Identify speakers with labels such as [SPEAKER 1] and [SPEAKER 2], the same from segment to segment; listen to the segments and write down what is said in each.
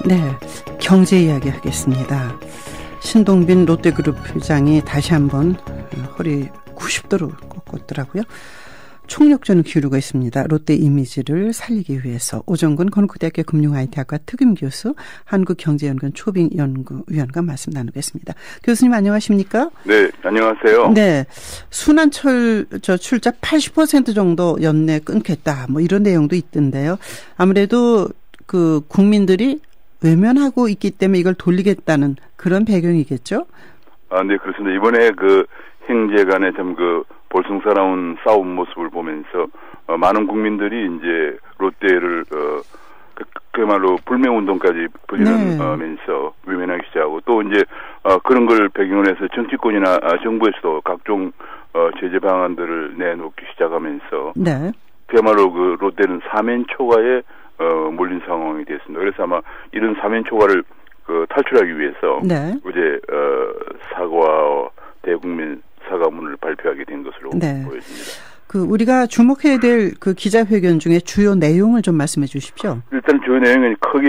[SPEAKER 1] 네, 경제 이야기 하겠습니다. 신동빈 롯데그룹 회장이 다시 한번 허리 90도로 꺾었더라고요. 총력전을 기울이고 있습니다. 롯데 이미지를 살리기 위해서. 오정근 건국대학교 금융IT학과 특임교수, 한국경제연구원 초빙연구위원과 말씀 나누겠습니다. 교수님 안녕하십니까?
[SPEAKER 2] 네, 안녕하세요.
[SPEAKER 1] 네, 순환철 출자 80% 정도 연내 끊겠다. 뭐 이런 내용도 있던데요. 아무래도 그 국민들이 외면하고 있기 때문에 이걸 돌리겠다는 그런 배경이겠죠?
[SPEAKER 2] 아, 네, 그렇습니다. 이번에 그 행제 간의 참 그 볼썽사나운 싸움 모습을 보면서 많은 국민들이 이제 롯데를 그야말로 불매운동까지 벌이면서 외면하기 시작하고 또 이제 그런 걸 배경으로 해서 정치권이나 정부에서도 각종 제재 방안들을 내놓기 시작하면서
[SPEAKER 1] 네.
[SPEAKER 2] 그야말로 그 롯데는 사면초가에 몰린 상황이 됐습니다. 그래서 아마 이런 사면초가를 탈출하기 위해서
[SPEAKER 1] 네.
[SPEAKER 2] 어제 사과 대국민 사과문을 발표하게 된 것으로
[SPEAKER 1] 네.
[SPEAKER 2] 보여집니다.
[SPEAKER 1] 그 우리가 주목해야 될 그 기자회견 중에 주요 내용을 좀 말씀해 주십시오.
[SPEAKER 2] 일단 주요 내용은 크게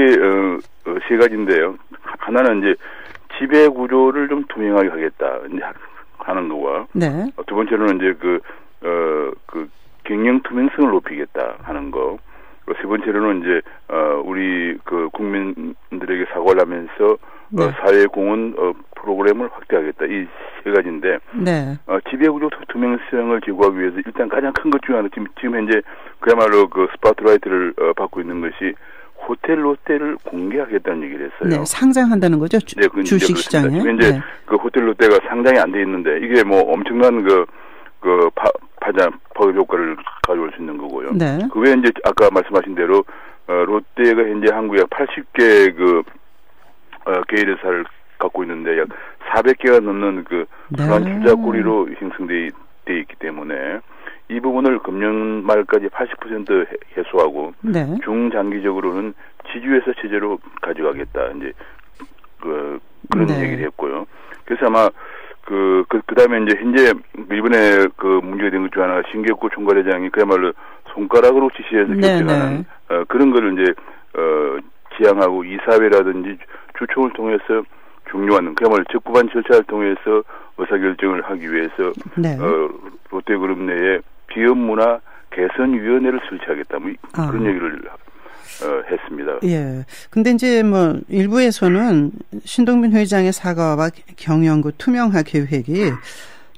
[SPEAKER 2] 세 가지인데요. 하나는 이제 지배 구조를 좀 투명하게 하겠다 이제 하는 거와
[SPEAKER 1] 네.
[SPEAKER 2] 두 번째로는 이제 그 경영 투명성을 높이겠다 하는 거. 세 번째로는 이제 우리 그 국민들에게 사과를 하면서
[SPEAKER 1] 네.
[SPEAKER 2] 사회 공헌 프로그램을 확대하겠다. 이 세 가지인데
[SPEAKER 1] 네.
[SPEAKER 2] 지배구조 투명성을 제고하기 위해서 일단 가장 큰 것 중에 하나 지금 현재 그야말로 그 스포트라이트를 받고 있는 것이 호텔 롯데를 공개하겠다는 얘기를 했어요.
[SPEAKER 1] 네, 상장한다는 거죠.
[SPEAKER 2] 네,
[SPEAKER 1] 주식 시장에.
[SPEAKER 2] 지금 현재
[SPEAKER 1] 네.
[SPEAKER 2] 그 호텔 롯데가 상장이 안 돼 있는데 이게 뭐 엄청난 파급 효과를 가져올 수 있는 거고요.
[SPEAKER 1] 네.
[SPEAKER 2] 그 외에 이제 아까 말씀하신 대로 롯데가 현재 한국에 80개 계열회사를 갖고 있는데 약 400개가 넘는 순환 투자 꼬리로 형성돼 있기 때문에 이 부분을 금년 말까지 80% 해소하고
[SPEAKER 1] 네.
[SPEAKER 2] 중장기적으로는 지주회사 체제로 가져가겠다 이제 그런
[SPEAKER 1] 네.
[SPEAKER 2] 얘기를 했고요. 그래서 아마 그다음에 이제 현재 이번에 문제가 된 것 중 하나가 신격구 총괄회장이 그야말로 손가락으로 지시해서 결정하는 그런 거를 이제 지향하고 이사회라든지 주총을 통해서 중요한 그야말로 적부반 절차를 통해서 의사결정을 하기 위해서
[SPEAKER 1] 네.
[SPEAKER 2] 롯데그룹 내에 비업문화 개선위원회를 설치하겠다 뭐 그런 얘기를 했습니다.
[SPEAKER 1] 예. 근데 이제 뭐 일부에서는 신동빈 회장의 사과와 경영구 투명화 계획이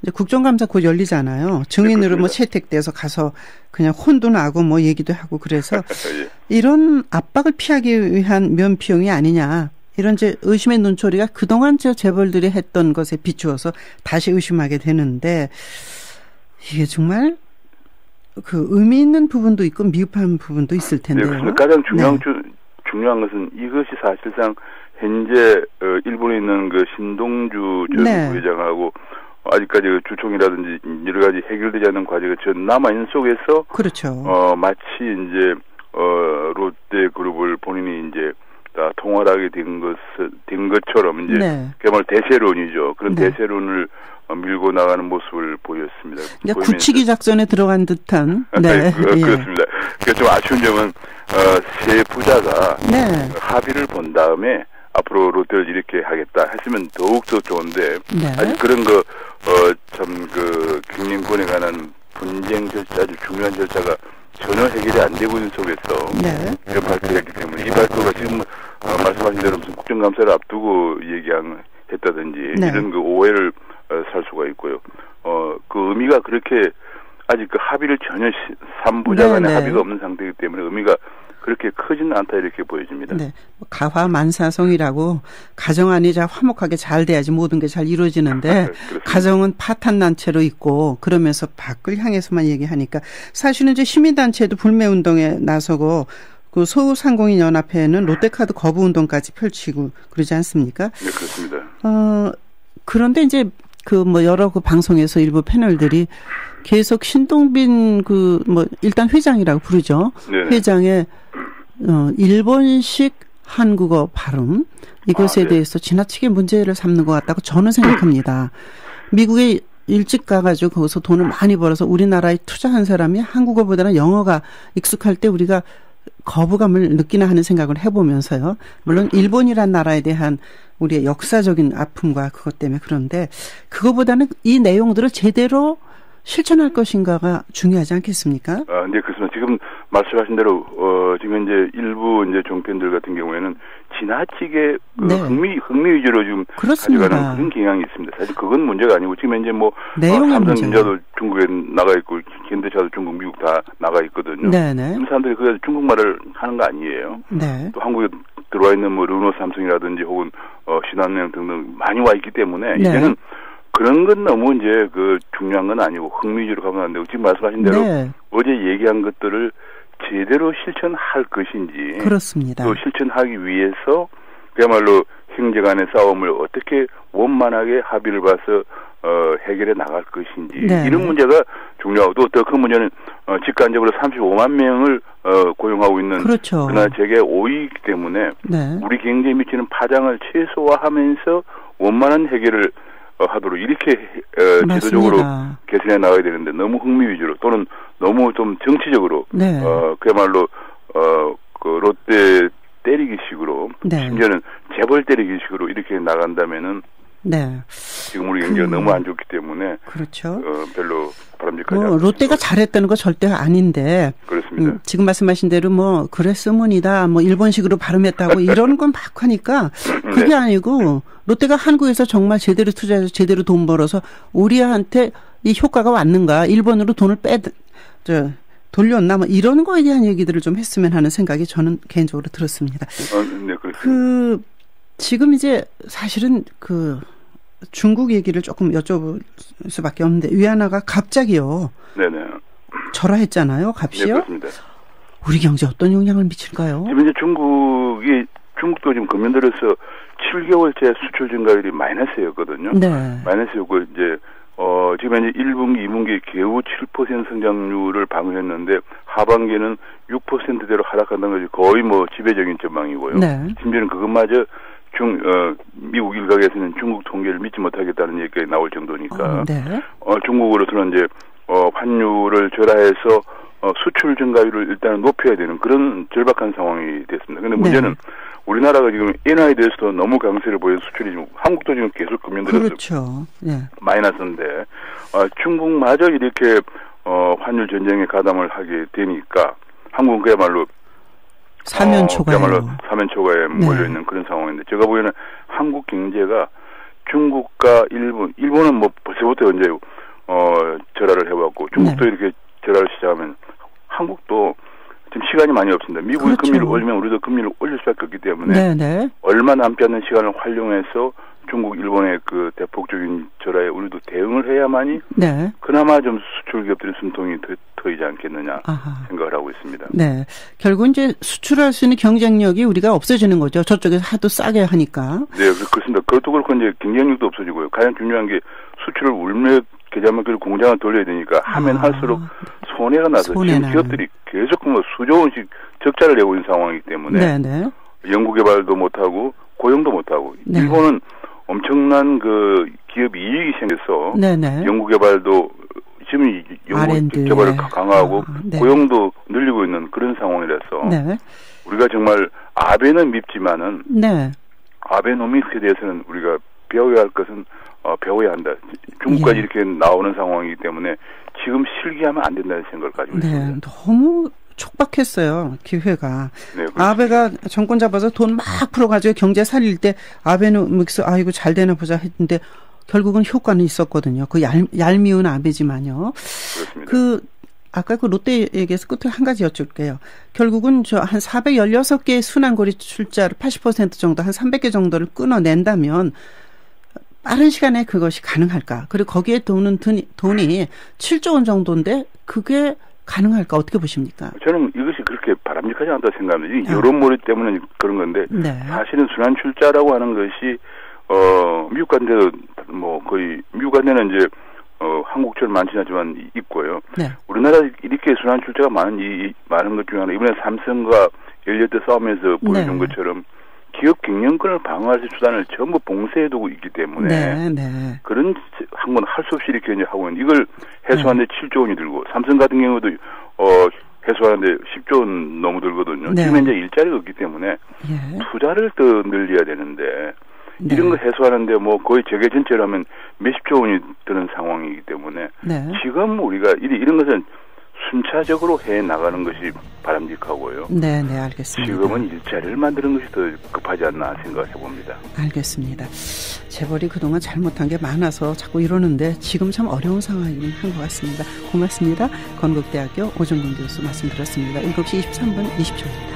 [SPEAKER 1] 이제 국정감사 곧 열리잖아요. 증인으로 뭐 채택돼서 가서 그냥 혼도 나고 뭐 얘기도 하고 그래서
[SPEAKER 2] 예.
[SPEAKER 1] 이런 압박을 피하기 위한 면피용이 아니냐. 이런 이제 의심의 눈초리가 그동안 재벌들이 했던 것에 비추어서 다시 의심하게 되는데 이게 정말 그 의미 있는 부분도 있고 미흡한 부분도 있을 텐데요.
[SPEAKER 2] 네, 가장 중요한 것은 이것이 사실상 현재 일본에 있는 신동주 전 부회장하고 아직까지 주총이라든지 여러 가지 해결되지 않은 과제가 전 남아 있는 속에서
[SPEAKER 1] 그렇죠.
[SPEAKER 2] 마치 이제 롯데그룹을 본인이 이제 다 통할하게 된 것처럼 이제 그야말로 대세론이죠. 그런 대세론을 밀고 나가는 모습을 보였습니다.
[SPEAKER 1] 그러니까 굳히기 작전에 들어간 듯한. 네.
[SPEAKER 2] 그렇습니다. 그러니까 좀 아쉬운 점은 세 부자가 합의를 본 다음에 앞으로 롯데를 이렇게 하겠다 했으면 더욱더 좋은데 아직 그런 경영권에 관한 분쟁 절차 아주 중요한 절차가 전혀 해결이 안 되고 있는 속에서 이런 발표를 했기 때문에 이 발표가 지금 말씀하신 대로 무슨 국정감사를 앞두고 했다든지 이런 오해를 살 수가 있고요. 그 의미가 그렇게 아직 합의를 전혀 3부자 간의 합의가 없는 상태이기 때문에 의미가 그렇게 크지는 않다 이렇게 보여집니다. 네.
[SPEAKER 1] 가화만사성이라고 가정안이 화목하게 잘 돼야지 모든 게 잘 이루어지는데 가정은 파탄난 채로 있고 그러면서 밖을 향해서만 얘기하니까 사실은 이제 시민단체도 불매운동에 나서고 그 소상공인 연합회는 롯데카드 거부운동까지 펼치고 그러지 않습니까?
[SPEAKER 2] 네, 그렇습니다.
[SPEAKER 1] 그런데 이제 여러 방송에서 일부 패널들이 계속 신동빈 일단 회장이라고 부르죠. 네네. 회장의 일본식 한국어 발음 이것에 대해서 지나치게 문제를 삼는 것 같다고 저는 생각합니다. 미국에 일찍 가가지고 거기서 돈을 많이 벌어서 우리나라에 투자한 사람이 한국어보다는 영어가 익숙할 때 우리가 거부감을 느끼나 하는 생각을 해보면서요. 물론 일본이란 나라에 대한 우리의 역사적인 아픔과 그것 때문에 그런데 그거보다는 이 내용들을 제대로 실천할 것인가가 중요하지 않겠습니까?
[SPEAKER 2] 네, 그렇습니다. 지금 말씀하신 대로 지금 이제 일부 이제 종편들 같은 경우에는 지나치게
[SPEAKER 1] 네.
[SPEAKER 2] 흥미 위주로 지금
[SPEAKER 1] 그렇습니다.
[SPEAKER 2] 가져가는 그런 경향이 있습니다. 사실 그건 문제가 아니고 지금 이제 뭐
[SPEAKER 1] 삼성전자도
[SPEAKER 2] 중국에 나가 있고 현대차도 중국, 미국 다 나가 있거든요.
[SPEAKER 1] 네네.
[SPEAKER 2] 지금 사람들이 그 중국말을 하는 거 아니에요.
[SPEAKER 1] 네.
[SPEAKER 2] 또 한국에 들어와 있는 뭐 르노 삼성이라든지 혹은 신한은행 등등 많이 와 있기 때문에
[SPEAKER 1] 네.
[SPEAKER 2] 이제는 그런 건 너무 이제 그 중요한 건 아니고 흥미주로 가면 안 되고 지금 말씀하신 대로
[SPEAKER 1] 네.
[SPEAKER 2] 어제 얘기한 것들을 제대로 실천할 것인지
[SPEAKER 1] 그렇습니다.
[SPEAKER 2] 또 실천하기 위해서 그야말로 형제 간의 싸움을 어떻게 원만하게 합의를 봐서 해결해 나갈 것인지
[SPEAKER 1] 네.
[SPEAKER 2] 이런 문제가 중요하고 또 더 큰 문제는 직간접으로 35만 명을 고용하고 있는
[SPEAKER 1] 그렇죠.
[SPEAKER 2] 그나라 세계 5위이기 때문에
[SPEAKER 1] 네.
[SPEAKER 2] 우리 경제에 미치는 파장을 최소화하면서 원만한 해결을 하도록 이렇게 지도적으로 개선해 나가야 되는데 너무 흥미 위주로 또는 너무 좀 정치적으로
[SPEAKER 1] 네.
[SPEAKER 2] 그야말로 그 롯데 때리기식으로
[SPEAKER 1] 네.
[SPEAKER 2] 심지어는 재벌 때리기식으로 이렇게 나간다면은
[SPEAKER 1] 네.
[SPEAKER 2] 지금 우리 경제가 너무 안 좋기 때문에
[SPEAKER 1] 그렇죠.
[SPEAKER 2] 별로 바람직하지 않습니다.
[SPEAKER 1] 롯데가 잘했다는 거 절대 아닌데
[SPEAKER 2] 그렇습니다.
[SPEAKER 1] 지금 말씀하신 대로 뭐 그랬으문이다 뭐 일본식으로 발음했다고 이런 건 막 하니까 그게
[SPEAKER 2] 네.
[SPEAKER 1] 아니고 롯데가 한국에서 정말 제대로 투자해서 제대로 돈 벌어서 우리한테 이 효과가 왔는가 일본으로 돈을 돌렸나 뭐 이런 거에 대한 얘기들을 좀 했으면 하는 생각이 저는 개인적으로 들었습니다.
[SPEAKER 2] 네, 그렇습니다.
[SPEAKER 1] 지금 이제 사실은 중국 얘기를 조금 여쭤볼 수밖에 없는데 위안화가 갑자기요. 네네. 절하했잖아요, 값이요.
[SPEAKER 2] 네, 그렇습니다.
[SPEAKER 1] 우리 경제에 어떤 영향을 미칠까요?
[SPEAKER 2] 지금 이제 중국도 지금 금년 들어서 7개월째 수출 증가율이 마이너스였거든요.
[SPEAKER 1] 네.
[SPEAKER 2] 마이너스였고 이제 지금 이제 1분기, 2분기 겨우 7% 성장률을 방어했는데 하반기에는 6%대로 하락한다는 것이 거의 뭐 지배적인 전망이고요.
[SPEAKER 1] 네.
[SPEAKER 2] 심지어는 그것마저 미국 일각에서는 중국 통계를 믿지 못하겠다는 얘기가 나올 정도니까
[SPEAKER 1] 네.
[SPEAKER 2] 중국으로서는 이제 환율을 절하해서 수출 증가율을 일단 높여야 되는 그런 절박한 상황이 됐습니다. 그런데 문제는
[SPEAKER 1] 네.
[SPEAKER 2] 우리나라가 지금 엔화에 대해서도 너무 강세를 보여서 수출이 지금 한국도 지금 계속 금년 들어서
[SPEAKER 1] 그렇죠. 네.
[SPEAKER 2] 마이너스인데 중국마저 이렇게 환율 전쟁에 가담을 하게 되니까 한국은 그야말로 사면초가에 몰려 있는 그런 상황인데 제가 보기에는 한국 경제가 중국과 일본은 뭐 벌써부터 이제 절하를 해왔고 중국도 이렇게 절하를 시작하면 한국도 지금 시간이 많이 없습니다. 미국이
[SPEAKER 1] 그렇죠.
[SPEAKER 2] 금리를 올리면 우리도 금리를 올릴 수밖에 없기 때문에 얼마 남지 않는 시간을 활용해서 중국, 일본의 그 대폭적인 절하에 우리도 대응을 해야만이 그나마 좀 수출 기업들의 숨통이 트이지 않겠느냐 생각을 하고 있습니다.
[SPEAKER 1] 네, 결국 이제 수출할 수 있는 경쟁력이 우리가 없어지는 거죠. 저쪽에서 하도 싸게 하니까.
[SPEAKER 2] 네, 그렇습니다. 그것도 그렇고 이제 경쟁력도 없어지고요. 가장 중요한 게 수출을 울며 계좌막히를 공장을 돌려야 되니까 하면 할수록 손해가 나서 지금 기업들이 계속 뭐 수조 원씩 적자를 내고 있는 상황이기 때문에 연구개발도 못하고 고용도 못하고 일본은 엄청난 그 기업 이익이 생겨서 연구개발도 지금 연구개발을 강화하고 고용도 늘리고 있는 그런 상황이라서 우리가 정말 아베는 밉지만은 아베노믹스에 대해서는 우리가 배워야 할 것은 배워야 한다. 중국까지 이렇게 나오는 상황이기 때문에 지금 실기하면 안 된다는 생각을 가지고 있습니다.
[SPEAKER 1] 너무 촉박했어요. 기회가. 아베가 정권 잡아서 돈 막 풀어가지고 경제 살릴 때 아베노믹스 이거 잘 되나 보자 했는데 결국은 효과는 있었거든요. 그 얄미운 아베지만요.
[SPEAKER 2] 그렇습니다.
[SPEAKER 1] 아까 그 롯데 얘기에서 끝에 한 가지 여쭐게요. 결국은 한 416개의 순환고리 출자를 80% 정도 한 300개 정도를 끊어낸다면 빠른 시간에 그것이 가능할까? 그리고 거기에 도는 돈이 7조 원 정도인데 그게 가능할까? 어떻게 보십니까?
[SPEAKER 2] 저는 이것이 그렇게 바람직하지 않다고 생각합니다. 여론몰이 때문에 그런 건데 사실은 순환 출자라고 하는 것이 미국 간데도 뭐 거의 미국 간데는 이제 한국처럼 많지는 않지만 있고요. 우리나라 이렇게 순환 출자가 많은 것 중에 하나 이번에 삼성과 엘리엇 싸움에서 보여준 것처럼 기업 경영권을 방어할 수 있는 수단을 전부 봉쇄해두고 있기 때문에 그런 한 건 할 수 없이 이렇게 이제 하고 있는 이걸 해소하는데 7조 원이 들고 삼성 같은 경우도 해소하는데 10조 원 너무 들거든요.
[SPEAKER 1] 네.
[SPEAKER 2] 지금 이제 일자리가 없기 때문에
[SPEAKER 1] 예.
[SPEAKER 2] 투자를 더 늘려야 되는데 네. 이런 거 해소하는데 뭐 거의 재계 전체로 하면 몇십조 원이 드는 상황이기 때문에
[SPEAKER 1] 네.
[SPEAKER 2] 지금 우리가 이런 것은 순차적으로 해 나가는 것이 바람직하고요.
[SPEAKER 1] 네, 네, 알겠습니다.
[SPEAKER 2] 지금은 일자리를 만드는 것이 더 급하지 않나 생각해 봅니다.
[SPEAKER 1] 알겠습니다. 재벌이 그동안 잘못한 게 많아서 자꾸 이러는데 지금 참 어려운 상황이긴 한 것 같습니다. 고맙습니다. 건국대학교 오정근 교수 말씀 들었습니다. 7시 23분 20초입니다.